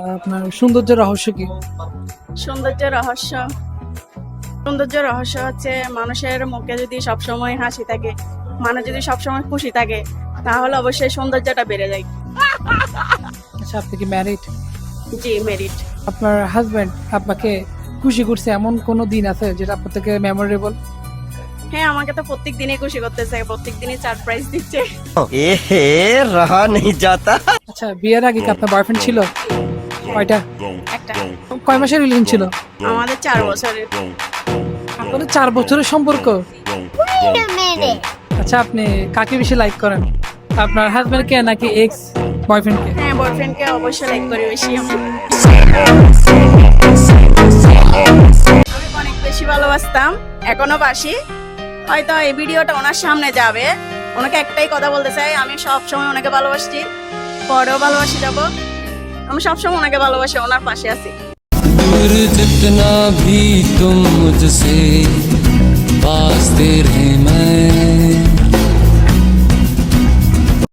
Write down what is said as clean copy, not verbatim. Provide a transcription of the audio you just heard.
আপনার সৌন্দর্যের রহস্য কি? সৌন্দর্যের রহস্য সৌন্দর্যের রহস্য হচ্ছে মানুষের মুখে যদি সবসময় হাসি থাকে, মানুষ যদি সবসময় খুশি থাকে, তাহলে অবশ্যই সৌন্দর্যটা বেড়ে যায়। আচ্ছা, আপনি কি ম্যারিড? জি, মেরিট। আপনার হাজবেন্ড আপনাকে খুশি করছে এমন কোনো দিন আছে যেটা আপনার থেকে মেমোরেবল? হ্যাঁ, আমাকে তো প্রত্যেক দিনই খুশি করতেছে, প্রত্যেক দিনই সারপ্রাইজ দিচ্ছে। এহে रहा नहीं जाता। আচ্ছা, বিয়ের আগে কি আপনার বয়ফ্রেন্ড ছিল? কয়টা? একটা। কয় মাসের রিলেশন ছিল? আমাদের 4 বছরের। আপনাদের 4 বছরের সম্পর্ক? আচ্ছা, আপনি কাকে বেশি লাইক করেন, আপনার হাজবেন্ডকে নাকি এক্স বয়ফ্রেন্ডকে? হ্যাঁ, বয়ফ্রেন্ডকে অবশ্যই লাইক করি বেশি। আমি অনেক বেশি ভালোবাসতাম, এখনো বাসি। হয়তো এই ভিডিওটা ওনার সামনে যাবে, ওনাকে একটাই কথা বলতে চাই, আমি সবসময় ওনাকে ভালোবাসি, পরেও ভালোবাসি যাব। আমি সবসময় ওনাকে ভালোবাসি, ওনার পাশে আছি। दूर जितना भी तुम मुझसे पास तेरे